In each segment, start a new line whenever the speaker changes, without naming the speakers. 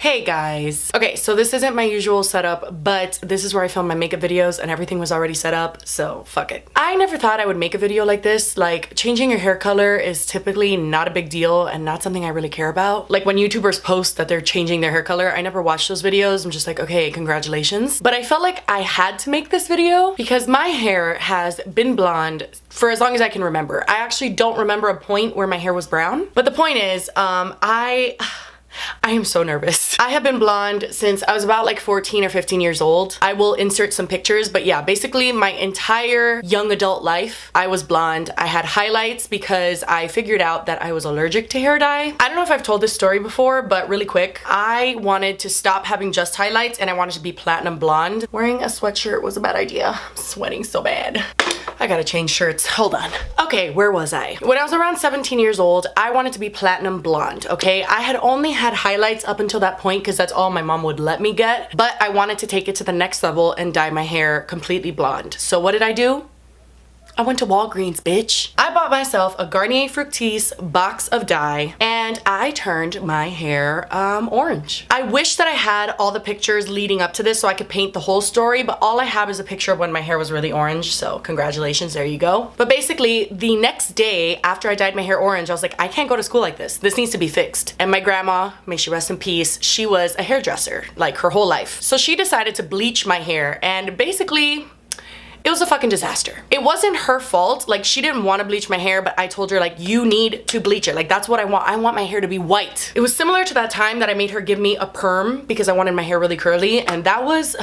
Hey guys. Okay, so this isn't my usual setup, but this is where I film my makeup videos and everything was already set up, so fuck it. I never thought I would make a video like this. Like, changing your hair color is typically not a big deal and not something I really care about. Like when YouTubers post that they're changing their hair color, I never watch those videos. I'm just like, okay, congratulations. But I felt like I had to make this video because my hair has been blonde for as long as I can remember. I actually don't remember a point where my hair was brown. But the point is, I am so nervous. I have been blonde since I was about like 14 or 15 years old. I will insert some pictures, but yeah, basically my entire young adult life, I was blonde. I had highlights because I figured out that I was allergic to hair dye. I don't know if I've told this story before, but really quick, I wanted to stop having just highlights and I wanted to be platinum blonde. Wearing a sweatshirt was a bad idea. I'm sweating so bad. I gotta change shirts. Hold on. Okay, where was I? When I was around 17 years old, I wanted to be platinum blonde, okay? I had only had highlights up until that point because that's all my mom would let me get, but I wanted to take it to the next level and dye my hair completely blonde. So what did I do? I went to Walgreens, bitch. I bought myself a Garnier Fructis box of dye and I turned my hair orange. I wish that I had all the pictures leading up to this so I could paint the whole story, but all I have is a picture of when my hair was really orange, so congratulations, there you go. But basically, the next day after I dyed my hair orange, I was like, I can't go to school like this. This needs to be fixed. And my grandma, may she rest in peace, she was a hairdresser, like her whole life. So she decided to bleach my hair and basically, it was a fucking disaster. It wasn't her fault. Like, she didn't want to bleach my hair, but I told her, like, you need to bleach it. Like, that's what I want. I want my hair to be white. It was similar to that time that I made her give me a perm because I wanted my hair really curly, and that was...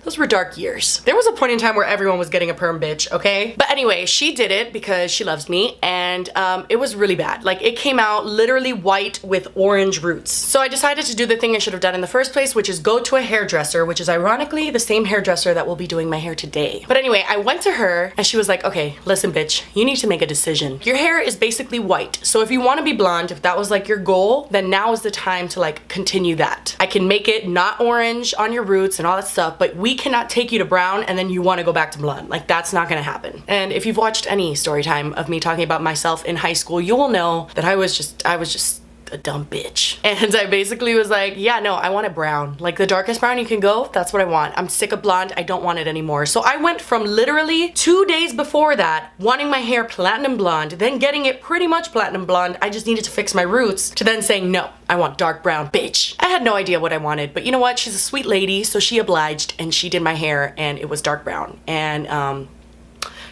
those were dark years. There was a point in time where everyone was getting a perm, bitch, okay? But anyway, she did it because she loves me, and it was really bad. Like, it came out literally white with orange roots. So I decided to do the thing I should have done in the first place, which is go to a hairdresser, which is ironically the same hairdresser that will be doing my hair today. But anyway, I went to her and she was like, okay, listen, bitch, you need to make a decision. Your hair is basically white. So if you want to be blonde, if that was like your goal, then now is the time to like continue that. I can make it not orange on your roots and all that stuff, but we cannot take you to brown and then you want to go back to blonde. Like, that's not gonna happen. And if you've watched any story time of me talking about myself in high school, you will know that I was just a dumb bitch. And I basically was like, yeah, no, I want it brown. Like, the darkest brown you can go, that's what I want. I'm sick of blonde. I don't want it anymore. So I went from literally 2 days before that, wanting my hair platinum blonde, then getting it pretty much platinum blonde. I just needed to fix my roots, to then saying, no, I want dark brown, bitch. I had no idea what I wanted, but you know what? She's a sweet lady, so she obliged and she did my hair and it was dark brown. And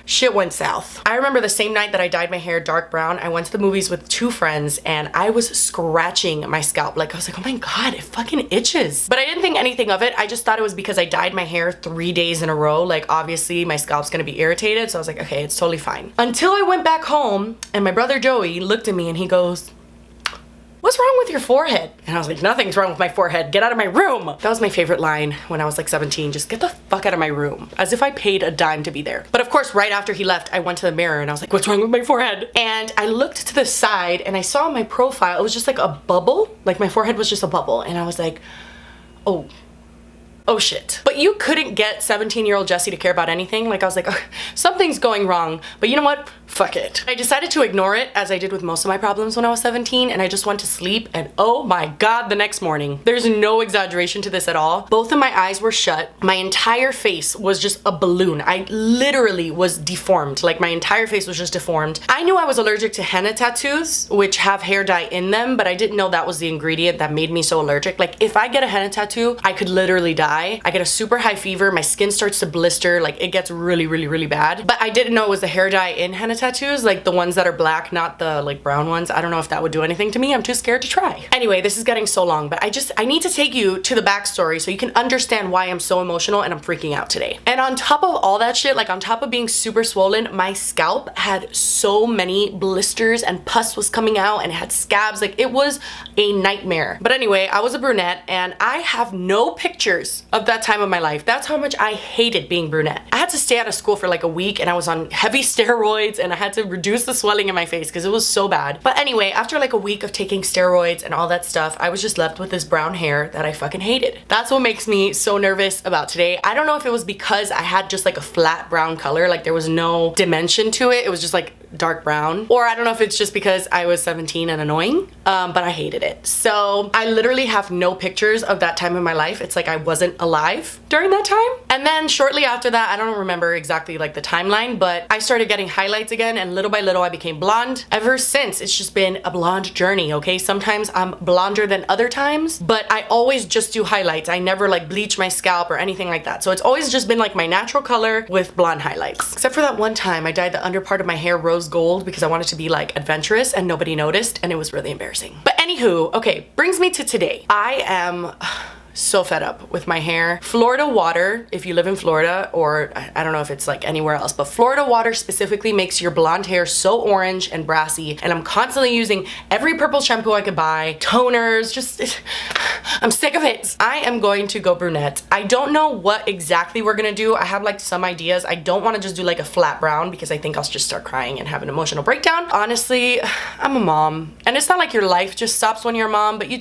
shit went south. I remember the same night that I dyed my hair dark brown, I went to the movies with 2 friends and I was scratching my scalp. Like, I was like, oh my God, it fucking itches. But I didn't think anything of it. I just thought it was because I dyed my hair 3 days in a row. Like, obviously my scalp's gonna be irritated. So I was like, okay, it's totally fine. Until I went back home and my brother Joey looked at me and he goes, what's wrong with your forehead? And I was like, nothing's wrong with my forehead. Get out of my room. That was my favorite line when I was like 17. Just get the fuck out of my room. As if I paid a dime to be there. But of course, right after he left, I went to the mirror and I was like, what's wrong with my forehead? And I looked to the side and I saw my profile. It was just like a bubble. Like, my forehead was just a bubble. And I was like, oh shit. But you couldn't get 17-year-old Jessie to care about anything. Like, I was like, oh, something's going wrong. But you know what? Fuck it. I decided to ignore it, as I did with most of my problems when I was 17, and I just went to sleep, and oh my God, the next morning. There's no exaggeration to this at all. Both of my eyes were shut. My entire face was just a balloon. I literally was deformed. Like, my entire face was just deformed. I knew I was allergic to henna tattoos, which have hair dye in them, but I didn't know that was the ingredient that made me so allergic. Like, if I get a henna tattoo, I could literally die. I get a super high fever, my skin starts to blister, like, it gets really, really, really bad. But I didn't know it was the hair dye in henna tattoos, like the ones that are black, not the like brown ones. I don't know if that would do anything to me. I'm too scared to try. Anyway, this is getting so long, but I need to take you to the backstory so you can understand why I'm so emotional and I'm freaking out today. And on top of all that shit, like on top of being super swollen, my scalp had so many blisters and pus was coming out and it had scabs. Like, it was a nightmare. But anyway, I was a brunette and I have no pictures of that time of my life. That's how much I hated being brunette. I had to stay out of school for like a week and I was on heavy steroids and I had to reduce the swelling in my face because it was so bad. But anyway, after like a week of taking steroids and all that stuff, I was just left with this brown hair that I fucking hated. That's what makes me so nervous about today. I don't know if it was because I had just like a flat brown color, like there was no dimension to it. It was just like dark brown. Or I don't know if it's just because I was 17 and annoying. but I hated it. So I literally have no pictures of that time in my life. It's like I wasn't alive during that time. And then shortly after that, I don't remember exactly like the timeline, but I started getting highlights again, and little by little I became blonde. Ever since, it's just been a blonde journey, okay? Sometimes I'm blonder than other times, but I always just do highlights. I never like bleach my scalp or anything like that. So it's always just been like my natural color with blonde highlights. Except for that one time I dyed the under part of my hair rose gold because I wanted to be like adventurous and nobody noticed, and it was really embarrassing. But anywho, okay, brings me to today. I am so fed up with my hair. Florida water, if you live in Florida, or I don't know if it's like anywhere else, but Florida water specifically makes your blonde hair so orange and brassy, and I'm constantly using every purple shampoo I could buy, toners, just I'm sick of it. I am going to go brunette. I don't know what exactly we're gonna do. I have like some ideas. I don't want to just do like a flat brown because I think I'll just start crying and have an emotional breakdown. Honestly, I'm a mom, and it's not like your life just stops when you're a mom, but you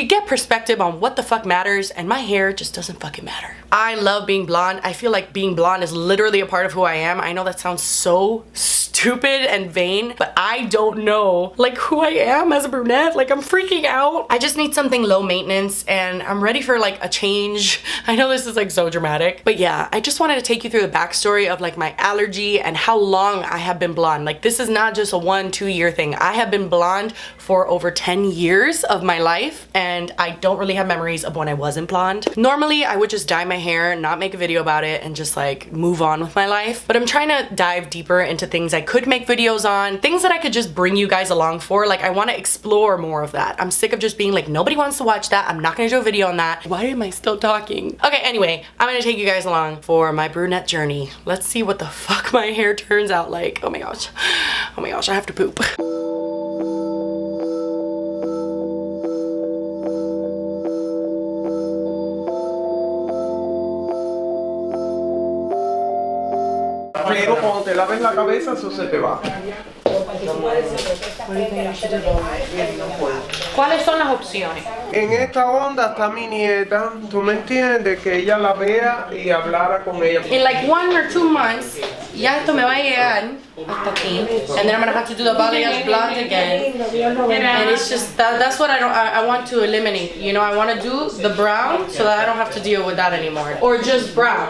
get perspective on what the fuck matters, and my hair just doesn't fucking matter. I love being blonde. I feel like being blonde is literally a part of who I am. I know that sounds so stupid and vain, but I don't know like who I am as a brunette. Like, I'm freaking out. I just need something low maintenance, and I'm ready for like a change. I know this is like so dramatic, but yeah, I just wanted to take you through the backstory of like my allergy and how long I have been blonde. Like, this is not just a 1-2 year thing. I have been blonde for over 10 years of my life, and I don't really have memories of when I wasn't blonde. Normally I would just dye my hair, not make a video about it, and just like move on with my life, but I'm trying to dive deeper into things I could make videos on, things that I could just bring you guys along for. Like, I want to explore more of that. I'm sick of just being like, nobody wants to watch that, I'm not gonna do a video on that. Why am I still talking? Okay, anyway, I'm gonna take you guys along for my brunette journey. Let's see what the fuck my hair turns out like. Oh my gosh, I have to poop.
Pero cuando te laves la cabeza, eso se te va.
¿Cuáles son las opciones?
En esta onda está mi nieta, tú me entiendes, que ella la vea y hablara con ella.
In like 1 or 2 months, ya esto me va a llegar hasta aquí, and then I'm gonna have to do the balayage blonde again, and it's just that's what I want to eliminate. You know, I want to do the brown so that I don't have to deal with that anymore, or just brown.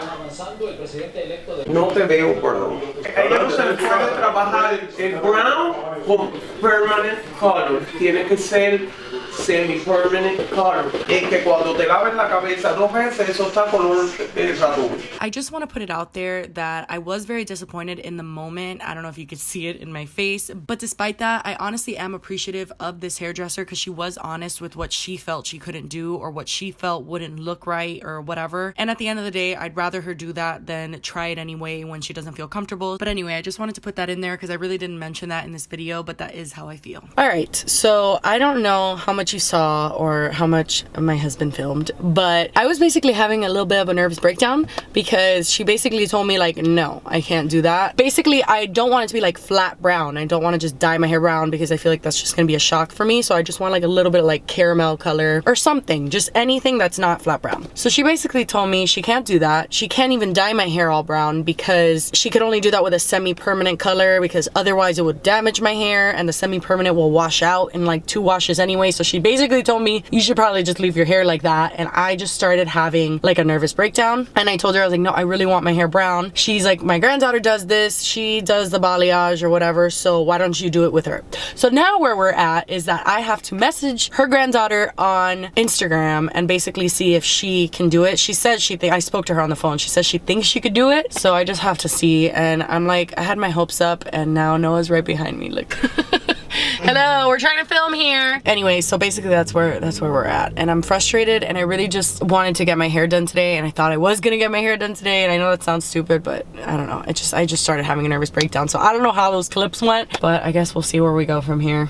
No te veo, perdón. Ella no se le puede trabajar el brown con permanent color. Tiene que ser semi-permanent color. Es que cuando te laves la cabeza 2 veces, eso está color ratón.
I just want to put it out there that I was very disappointed in the moment. I don't know if you could see it in my face, but despite that, I honestly am appreciative of this hairdresser because she was honest with what she felt she couldn't do or what she felt wouldn't look right or whatever. And at the end of the day, I'd rather her do that than try it anyway when she doesn't feel comfortable. But anyway, I just wanted to put that in there because I really didn't mention that in this video, but that is how I feel. All right, so I don't know how much you saw or how much my husband filmed, but I was basically having a little bit of a nervous breakdown because she basically told me like, no, I can't do that. Basically, I don't want it to be like flat brown. I don't want to just dye my hair brown because I feel like that's just gonna be a shock for me. So I just want like a little bit of like caramel color or something, just anything that's not flat brown. So she basically told me she can't do that. She can't even dye my hair all brown because she could only do that with a semi-permanent color because otherwise it would damage my hair, and the semi-permanent will wash out in like 2 washes anyway. So she basically told me you should probably just leave your hair like that, and I just started having like a nervous breakdown. And I told her, I was like, no, I really want my hair brown. She's like, my granddaughter does this, she does the balayage or whatever, so why don't you do it with her? So now where we're at is that I have to message her granddaughter on Instagram and basically see if she can do it. She said I spoke to her on the phone, she says she thinks she could do it, so I just have to see. And I'm like, I had my hopes up, and now Noah's right behind me, look. Hello, we're trying to film here. Anyway, so basically that's where we're at, and I'm frustrated, and I really just wanted to get my hair done today, and I thought I was gonna get my hair done today, and I know that sounds stupid, but I don't know, I just started having a nervous breakdown. So I don't know how those clips went, but I guess we'll see where we go from here.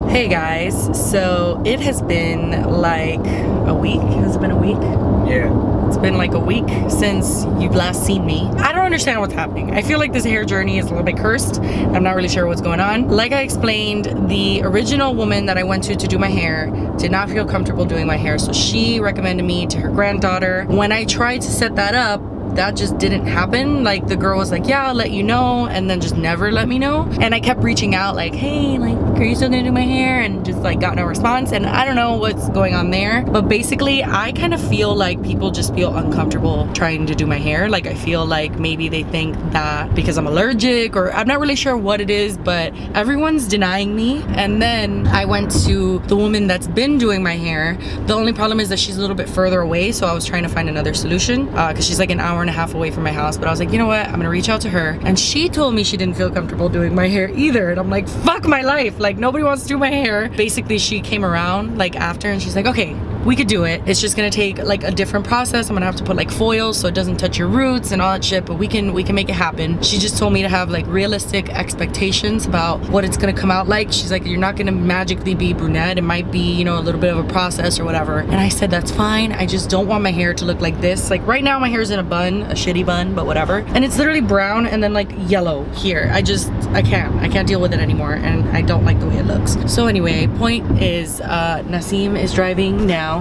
Hey guys, so it has been like a week. Has it been a week?
Yeah.
It's been like a week since you've last seen me. I don't understand what's happening. I feel like this hair journey is a little bit cursed. I'm not really sure what's going on. Like I explained, the original woman that I went to do my hair did not feel comfortable doing my hair, so she recommended me to her granddaughter. When I tried to set that up, that just didn't happen. Like, the girl was like, yeah, I'll let you know, and then just never let me know. And I kept reaching out like, hey, like, are you still gonna do my hair? And just like got no response. And I don't know what's going on there, but basically I kind of feel like people just feel uncomfortable trying to do my hair. Like I feel like maybe they think that because I'm allergic, or I'm not really sure what it is, but everyone's denying me. And then I went to the woman that's been doing my hair. The only problem is that she's a little bit further away, so I was trying to find another solution because she's like an hour and a half away from my house. But I was like, you know what, I'm gonna reach out to her. And she told me she didn't feel comfortable doing my hair either. And I'm like, fuck my life, like nobody wants to do my hair. Basically she came around like after and she's like, okay, we could do it. It's just gonna take like a different process. I'm gonna have to put like foils so it doesn't touch your roots and all that shit, but we can make it happen. She just told me to have like realistic expectations about what it's gonna come out like. She's like, you're not gonna magically be brunette. It might be, you know, a little bit of a process or whatever. And I said, that's fine. I just don't want my hair to look like this. Like right now my hair's in a bun, a shitty bun, but whatever. And it's literally brown and then like yellow here. I can't deal with it anymore, and I don't like the way it looks. So anyway, point is Nasim is driving now.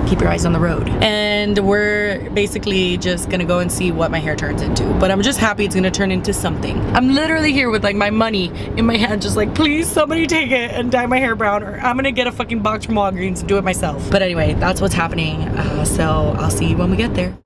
Keep your eyes on the road. And we're basically just gonna go and see what my hair turns into. But I'm just happy it's gonna turn into something. I'm literally here with like my money in my hand, just like, please somebody take it and dye my hair brown, or I'm gonna get a fucking box from Walgreens and do it myself. But anyway, that's what's happening. So I'll see you when we get there.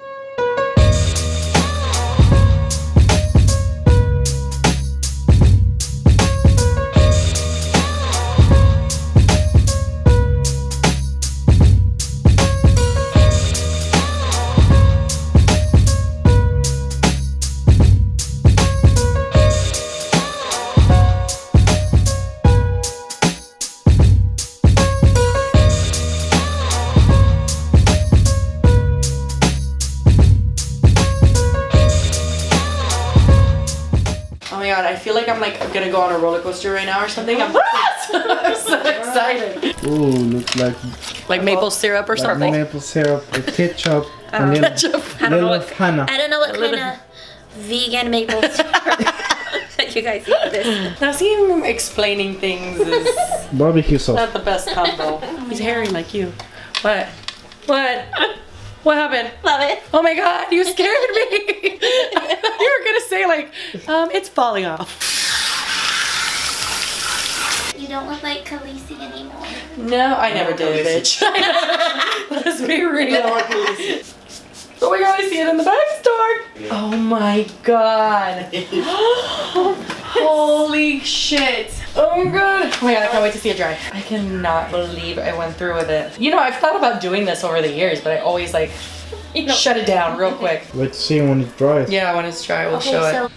I feel like I'm like gonna go on a roller coaster right now or something. I'm so excited.
Ooh, looks
like maple syrup or something.
Maple syrup, or ketchup, a little henna.
I don't know what kind of vegan maple syrup that you guys eat with this.
Now see him explaining things is
barbecue sauce.
Not the best combo. He's hairy like you. What? What? What happened?
Love it.
Oh my god, you scared me. You were gonna say like, it's falling off.
You don't look like Khaleesi anymore.
No, I never did, bitch. Let's be real. But we always see it in the back store. Oh my god. Holy shit. Oh my god. Oh my god, I can't wait to see it dry. I cannot believe I went through with it. You know, I've thought about doing this over the years, but I always like, you know, shut it down real quick.
Wait to see when it dries.
Yeah, when it's dry, we'll show it.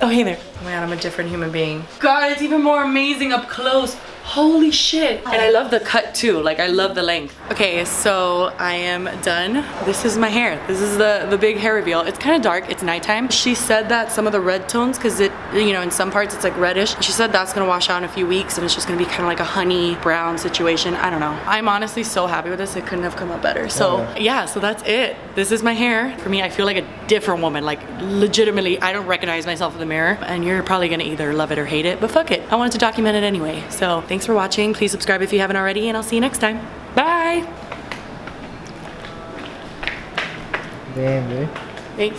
Oh, hey there. Oh man, I'm a different human being. God, it's even more amazing up close. Holy shit. And I love the cut too. Like I love the length. Okay, so I am done. This is my hair. This is the big hair reveal. It's kind of dark. It's nighttime. She said that some of the red tones, because it, you know, in some parts it's like reddish. She said that's gonna wash out in a few weeks and it's just gonna be kind of like a honey brown situation. I don't know. I'm honestly so happy with this. It couldn't have come out better. So yeah, so that's it. This is my hair. For me, I feel like a different woman. Like legitimately, I don't recognize myself in the mirror, and you're probably gonna either love it or hate it, but fuck it. I wanted to document it anyway. So thanks for watching. Please subscribe if you haven't already, and I'll see you next time. Bye.
Damn,
Thanks.